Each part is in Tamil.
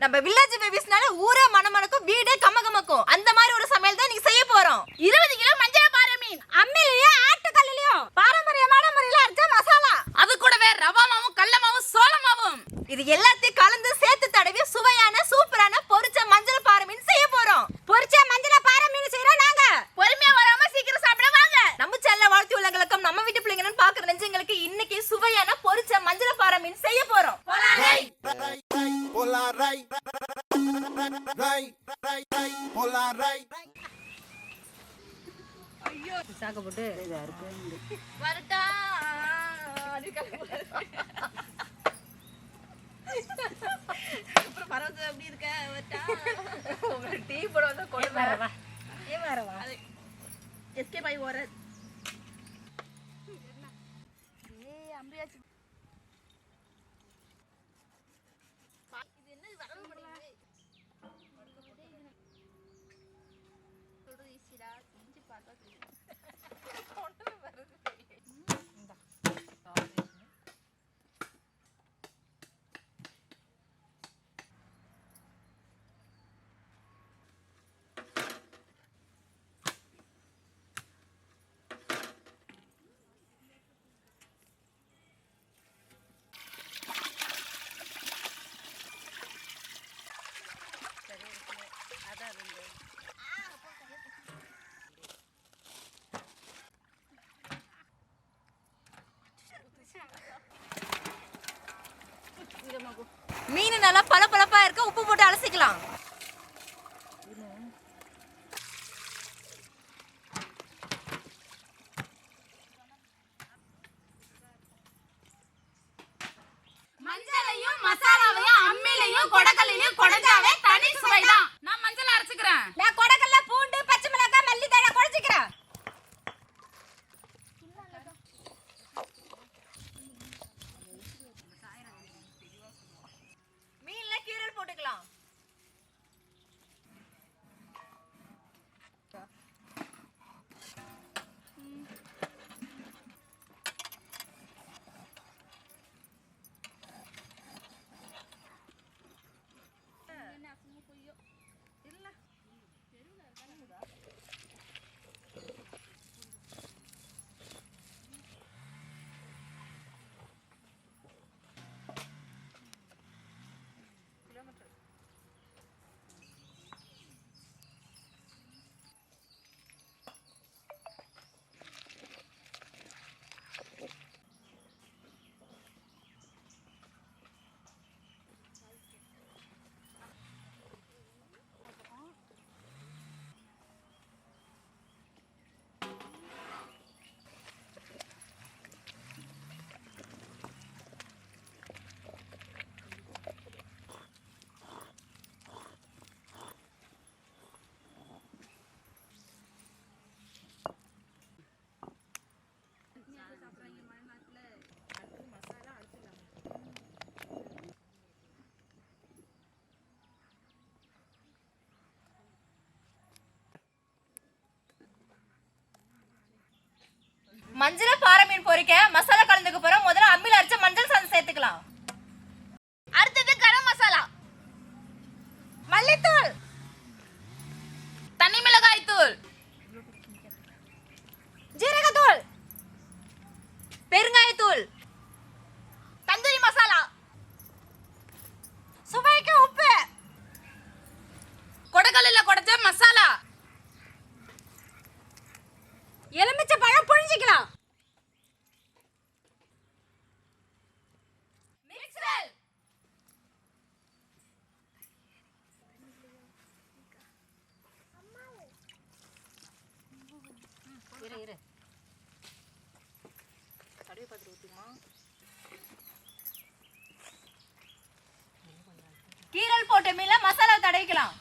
நம்ம வில்லேஜ் பேபிஸ்னால ஊரே மணமணக்கும் வீடே கமகமக்கும். அந்த மாதிரி ஒரு சமையல் தான் நீங்க செய்ய போறோம். 20 கிலோ மஞ்சள் பாறை மீன் அம்மிலையும் ஆட்டுக்கல்லையும் பாரம்பரியமான முறையில அரைச்ச மசாலா, அது கூடவே ரவா மாவும் கடலை மாவும் சோள மாவும் இது எல்லாத்தையும் கலந்து சேர்த்து தடவி சுவையான சூப்பரான பொரிச்ச மஞ்சள் பாறை மீன் செய்ய போறோம். பொரிச்ச மஞ்சள் பாறை மீன் செய்யறோம் நாங்க. பொறுமையா வராம சீக்கிரம் சாப்பிட வாங்க. நம்ம சேனல்ல வாழ்த்து உள்ளங்களுக்கும் நம்ம வீட்டு பிள்ளைங்கன்னு பாக்குற நெஞ்சங்களுக்கு இன்னைக்கு சுவையான பொரிச்ச மஞ்சள் பாறை மீன் செய்ய போறோம். ஐயோ சாக்க போட்டு இதா இருக்கு வரட்டா அப்புறம் பரவது அப்படி இருக்க வரட்டா ஒரு டீ போட வந்து கொண்டு வரவா எஸ்கேப் ஆகி ஓர அம்பியாச்சு இது என்ன வரவு பண்ணிடுது சொல்றது ஈஸிடா செஞ்சு பார்த்தா தெரியும் மீன் நல்லா பளபளப்பா இருக்க உப்பு போட்டு அலசிக்கலாம். மஞ்சளையும் மசாலாவையும் அம்மிலையும் கொடக்கல்லையும் கொடைஞ்சாவே தனி சுவைதான். நான் மஞ்சள் அரைச்சுக்கிறேன். நான் கொடக்கல்ல பூண்டு பச்சை மிளகாய் மல்லி தழை குழைச்சிக்கிறேன். மீன்ல கீரல் போட்டுக்கலாம். மஞ்சள் பாறை மீன் பொரிக்க மசாலா கலந்துக்க போறோம். முதல்ல அம்மில அரைச்ச மஞ்சள் சாந்து சேர்த்துக்கலாம். அடுத்தது கரம் மசாலா, மல்லித்தூள், தனி மிளகாய் தூள், ஜீரகத்தூள், பெருங்காயத்தூள், தந்தூரி மசாலா, சுவைக்கு உப்பு, கொடக்கல்ல கொடைச்ச மசாலா, எலுமிச்சை பழம் புழிஞ்சிக்கலாம். மிக்ஸல், இரு கடுகு பாத்து ஊத்திமா. கீரல் போட்ட மீன்ல மசாலா தடவிக்கலாம்.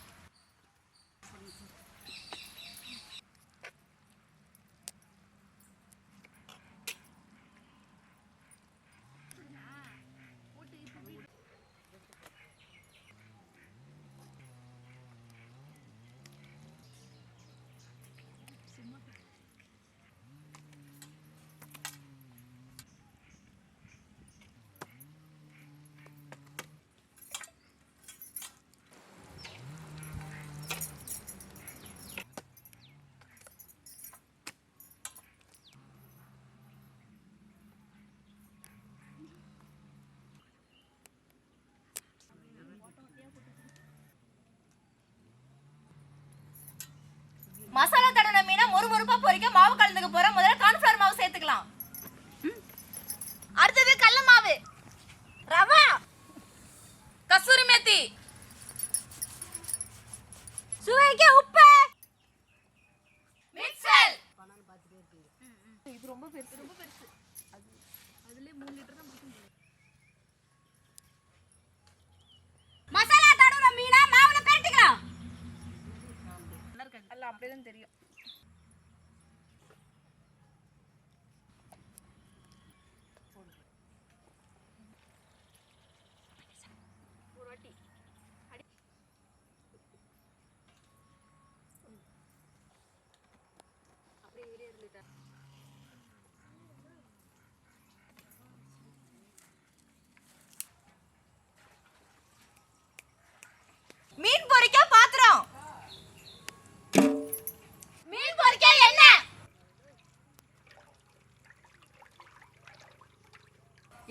மொறுமொறுப்பா பொரிக்க மாவு கலந்துக்க போறோம். முதல்ல கார்ன்ஃப்ளவர் மாவு சேர்த்துக்கலாம். அடுத்தது கடல மாவு, ரவா, கசூரி மேத்தி, சுவைக்கு உப்பு, மிக்சல். இது ரொம்ப பெருசு, ரொம்ப பெருசு. அதுலயே 3 லிட்டர் தான் பிடிக்கும். மசாலா தடவுற மீனா மாவுல பெரட்டிக்கலாம். நல்லா இருக்காது. அல்ல அப்படியே தான் தெரியும். ஒரு வாட்டி அப்படியே வெளியே இருந்துட்டா. மீன் பொரிக்க பாத்திரம், மீன் பொரிக்க எண்ணெய்,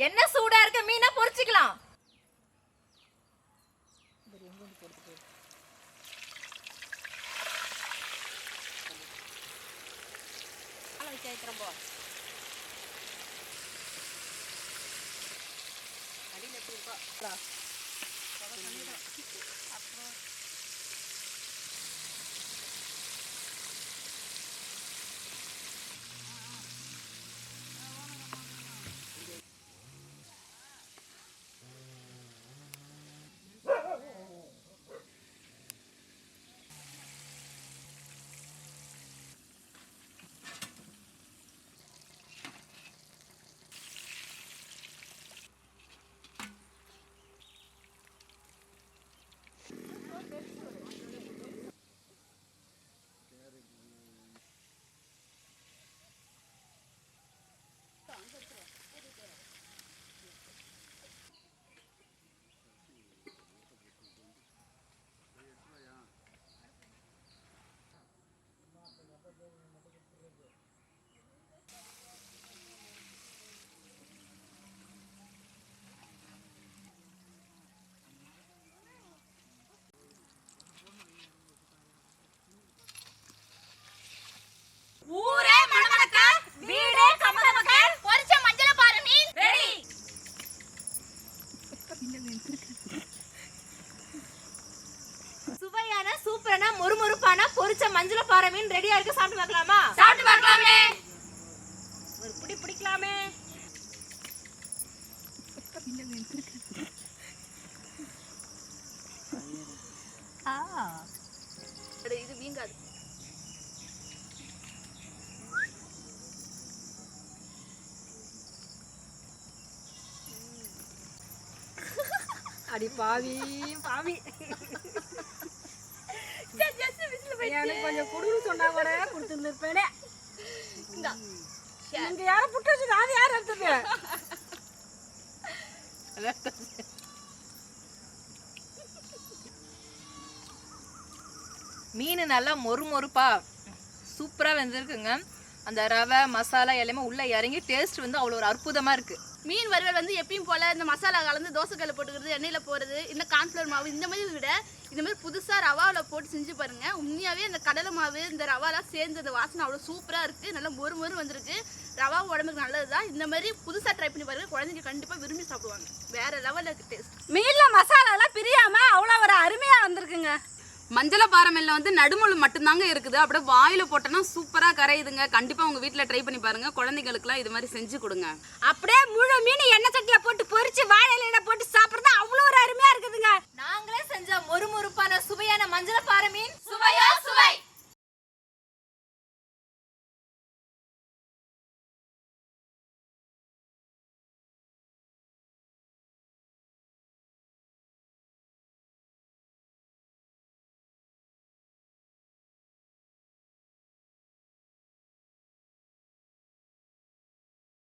எண்ணெய் சூடா இருக்க மீனை பொரிச்சுக்கலாம். கேட்குறப்போ அடியில் எப்படி இருக்கோ ஊரே மணமணக்க, வீடே கமகமக்க, பொரிச்ச மஞ்சள பாறை மீன் ரெடி. சுவையான சூப்பரான மொறுமொறுப்பான பொரிச்ச மஞ்சள பாறை மீன் ரெடியா இருக்கு. சாப்பிட்டு பார்க்கலாமா? சாப்பிட்டு பார்க்கலாமே. ஒரு புடி பிடிக்கலாமே. இது வீங்காது. அடி பாவி பாவி. எனக்கு கொஞ்சம் குடுன்னு சொன்னா கூட கொடுத்துருப்பேனே. இங்க யாரும் புட்டு வச்சு நான் யாரும் எடுத்துப்பேன். மீன் நல்லா மொறுமொறுப்பா சூப்பரா வெந்திருக்குங்க. அந்த ரவை மசாலா எல்லாமே உள்ள இறங்கி டேஸ்ட் வந்து அவ்வளோ ஒரு அற்புதமா இருக்கு. மீன் வறுவல் வந்து எப்பயும் போல இந்த மசாலா கலந்து தோசைக்கல்ல போட்டுக்கிறது, எண்ணெயில போறது, இந்த கார்ன்ஃப்ளவர் மாவு இந்த மாதிரி விட இந்த மாதிரி புதுசா ரவாவில் போட்டு செஞ்சு பாருங்க. உண்மையாவே இந்த கடலை மாவு இந்த ரவாலாம் சேர்ந்து அந்த வாசனை அவ்வளோ சூப்பரா இருக்கு. நல்லா மொறு மொறு வந்திருக்கு. ரவா உடம்புக்கு நல்லதுதான். இந்த மாதிரி புதுசா ட்ரை பண்ணி பாருங்க. குழந்தைங்க கண்டிப்பா விரும்பி சாப்பிடுவாங்க. வேற லெவல்ல இருக்கு டேஸ்ட். மீன்ல மசாலா எல்லாம் பிரியாம அவ்வளோ ஒரு அருமையா வந்திருக்குங்க. மஞ்சள பாரமெல்ல வந்து நடுமுள் மட்டும்தாங்க இருக்குது. அப்படியே வாயில போட்டோன்னா சூப்பரா கரையுதுங்க. கண்டிப்பா உங்க வீட்டுல ட்ரை பண்ணி பாருங்க. குழந்தைகளுக்குலாம் இது மாதிரி செஞ்சு கொடுங்க. அப்படியே முழு மீன் எண்ணெய் சட்டில போட்டு பொரிச்சு வாழை இலையில போட்டு சாப்பிடுறது அவ்வளோ ஒரு அருமையா இருக்குதுங்க. நாங்களே செஞ்ச மொறுமொறுப்பான சுவையான மஞ்சள பாறை மீன் சுவையோ சுவை.